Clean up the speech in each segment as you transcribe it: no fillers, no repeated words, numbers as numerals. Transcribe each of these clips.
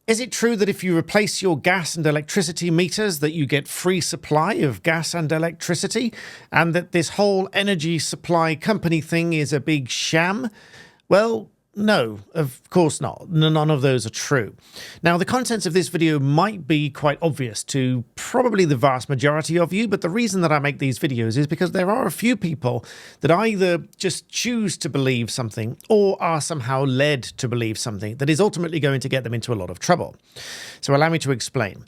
Is it true that if you replace your gas and electricity meters that you get free supply of gas and electricity, and that this whole energy supply company thing is a big sham? Well, no, of course not. None of those are true. Now, the contents of this video might be quite obvious to probably the vast majority of you, but the reason that I make these videos is because there are a few people that either just choose to believe something or are somehow led to believe something that is ultimately going to get them into a lot of trouble. So allow me to explain.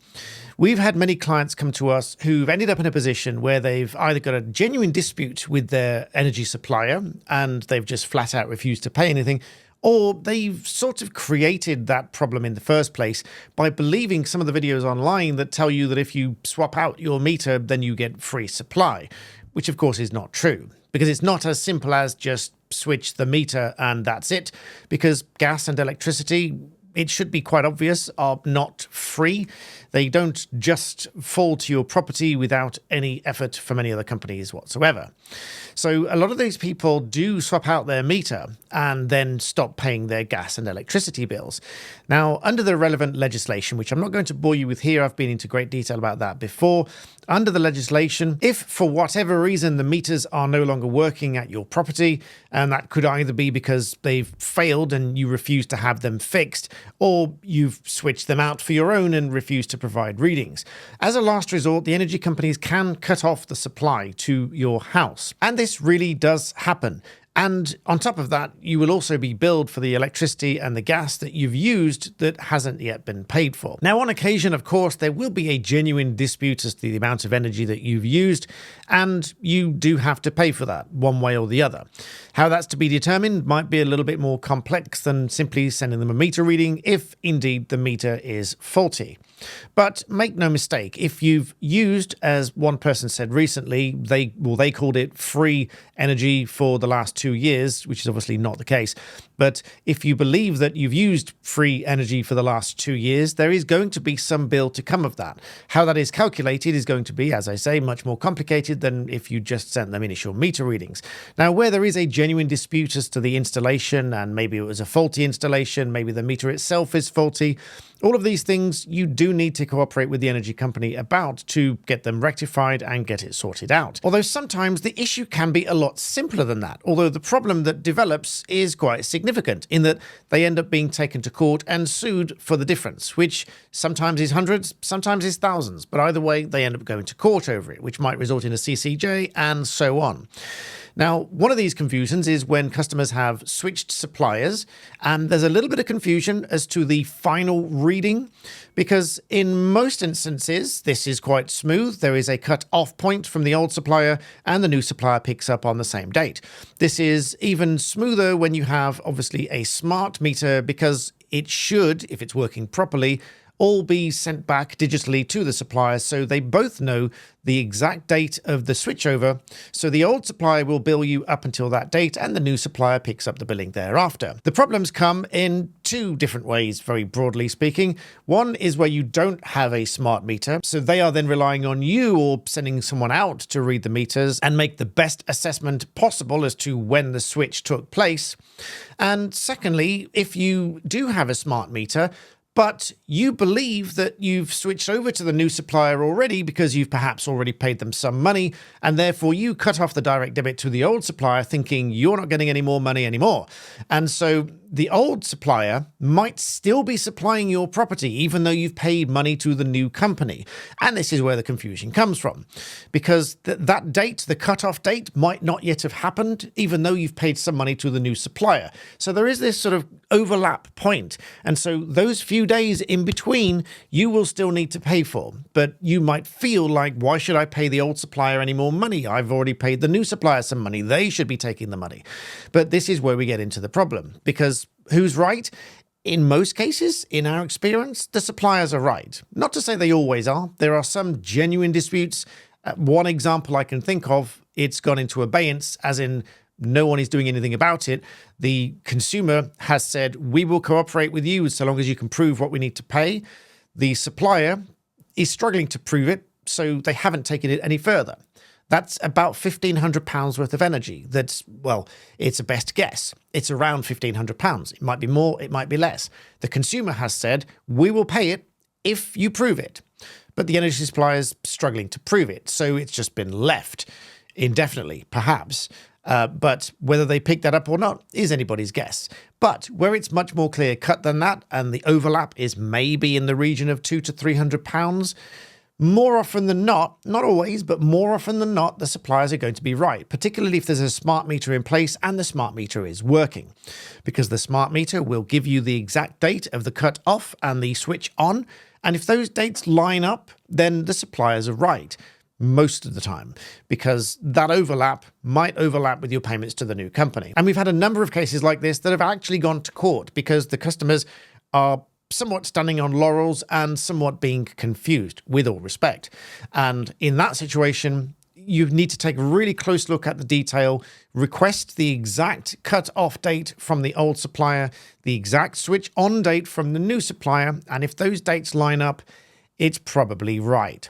We've had many clients come to us who've ended up in a position where they've either got a genuine dispute with their energy supplier and they've just flat out refused to pay anything, or they've sort of created that problem in the first place by believing some of the videos online that tell you that if you swap out your meter, then you get free supply, which of course is not true, because it's not as simple as just switch the meter and that's it, because gas and electricity, it should be quite obvious, are not free. They don't just fall to your property without any effort from any other companies whatsoever. So a lot of these people do swap out their meter and then stop paying their gas and electricity bills. Now, under the relevant legislation, which I'm not going to bore you with here, I've been into great detail about that before. Under the legislation, if for whatever reason the meters are no longer working at your property, and that could either be because they've failed and you refuse to have them fixed, or you've switched them out for your own and refuse to provide readings. As a last resort, the energy companies can cut off the supply to your house. And this really does happen. And on top of that, you will also be billed for the electricity and the gas that you've used that hasn't yet been paid for. Now, on occasion, of course, there will be a genuine dispute as to the amount of energy that you've used, and you do have to pay for that one way or the other. How that's to be determined might be a little bit more complex than simply sending them a meter reading if indeed the meter is faulty. But make no mistake, if you've used, as one person said recently, they called it free energy for the last 2 years, which is obviously not the case. But if you believe that you've used free energy for the last 2 years, there is going to be some bill to come of that. How that is calculated is going to be, as I say, much more complicated than if you just sent them initial meter readings. Now, where there is a genuine dispute as to the installation, and maybe it was a faulty installation, maybe the meter itself is faulty, all of these things you do need to cooperate with the energy company about to get them rectified and get it sorted out. Although sometimes the issue can be a lot simpler than that, although the problem that develops is quite significant in that they end up being taken to court and sued for the difference, which sometimes is hundreds, sometimes is thousands, but either way they end up going to court over it, which might result in a CCJ and so on. Now, one of these confusions is when customers have switched suppliers, and there's a little bit of confusion as to the final reading, because in most instances, this is quite smooth. There is a cut-off point from the old supplier, and the new supplier picks up on the same date. This is even smoother when you have, obviously, a smart meter, because it should, if it's working properly, all be sent back digitally to the supplier so they both know the exact date of the switchover. So the old supplier will bill you up until that date and the new supplier picks up the billing thereafter. The problems come in two different ways, very broadly speaking. One is where you don't have a smart meter, so they are then relying on you or sending someone out to read the meters and make the best assessment possible as to when the switch took place. And secondly, if you do have a smart meter, but you believe that you've switched over to the new supplier already because you've perhaps already paid them some money, and therefore you cut off the direct debit to the old supplier thinking you're not getting any more money anymore. And so the old supplier might still be supplying your property even though you've paid money to the new company. And this is where the confusion comes from, because that date, the cutoff date, might not yet have happened even though you've paid some money to the new supplier. So there is this sort of overlap point. And so those few days in between, you will still need to pay for. But you might feel like, why should I pay the old supplier any more money? I've already paid the new supplier some money. They should be taking the money. But this is where we get into the problem, because who's right? In most cases, in our experience, the suppliers are right. Not to say they always are. There are some genuine disputes. One example I can think of, it's gone into abeyance, as in no one is doing anything about it. The consumer has said, we will cooperate with you so long as you can prove what we need to pay. The supplier is struggling to prove it, so they haven't taken it any further. That's about £1,500 worth of energy. That's, well, it's a best guess. It's around £1,500. It might be more, it might be less. The consumer has said, we will pay it if you prove it. But the energy supplier is struggling to prove it. So it's just been left indefinitely, perhaps. But whether they pick that up or not is anybody's guess. But where it's much more clear cut than that, and the overlap is maybe in the region of £200 to £300, more often than not, not always, but more often than not, the suppliers are going to be right, particularly if there's a smart meter in place and the smart meter is working. Because the smart meter will give you the exact date of the cut off and the switch on. And if those dates line up, then the suppliers are right. Most of the time, because that overlap might overlap with your payments to the new company. And we've had a number of cases like this that have actually gone to court because the customers are somewhat standing on laurels and somewhat being confused, with all respect. And in that situation, you need to take a really close look at the detail, request the exact cut-off date from the old supplier, the exact switch-on date from the new supplier, and if those dates line up, it's probably right.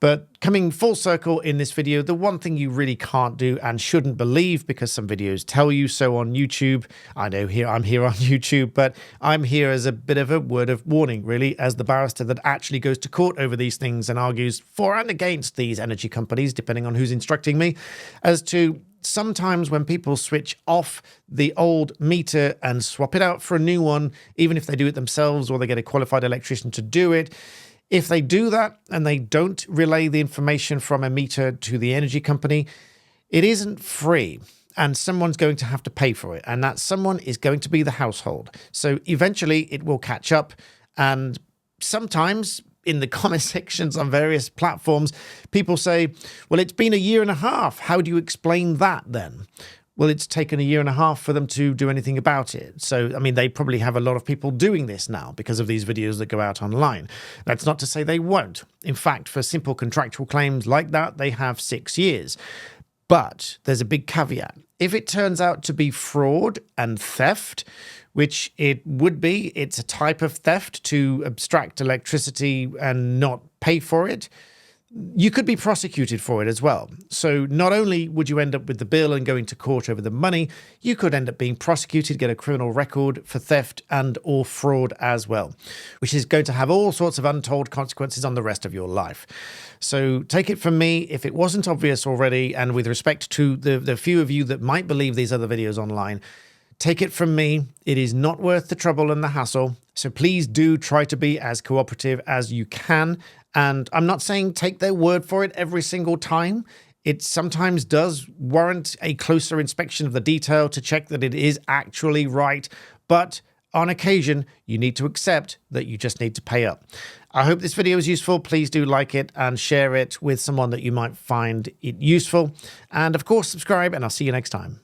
But coming full circle in this video, the one thing you really can't do and shouldn't believe, because some videos tell you so on YouTube. I know I'm here on YouTube, but I'm here as a bit of a word of warning, really, as the barrister that actually goes to court over these things and argues for and against these energy companies, depending on who's instructing me, as to sometimes when people switch off the old meter and swap it out for a new one, even if they do it themselves or they get a qualified electrician to do it, if they do that and they don't relay the information from a meter to the energy company, it isn't free and someone's going to have to pay for it. And that someone is going to be the household. So eventually it will catch up. And sometimes in the comment sections on various platforms, people say, well, it's been a year and a half. How do you explain that then? Well, it's taken a year and a half for them to do anything about it. So, I mean, they probably have a lot of people doing this now because of these videos that go out online. That's not to say they won't. In fact, for simple contractual claims like that, they have 6 years. But there's a big caveat. If it turns out to be fraud and theft, which it would be, it's a type of theft to abstract electricity and not pay for it, you could be prosecuted for it as well. So not only would you end up with the bill and going to court over the money, you could end up being prosecuted, get a criminal record for theft and or fraud as well, which is going to have all sorts of untold consequences on the rest of your life. So take it from me, if it wasn't obvious already, and with respect to the few of you that might believe these other videos online, take it from me, it is not worth the trouble and the hassle. So please do try to be as cooperative as you can. And I'm not saying take their word for it every single time. It sometimes does warrant a closer inspection of the detail to check that it is actually right. But on occasion, you need to accept that you just need to pay up. I hope this video is useful. Please do like it and share it with someone that you might find it useful. And of course, subscribe, and I'll see you next time.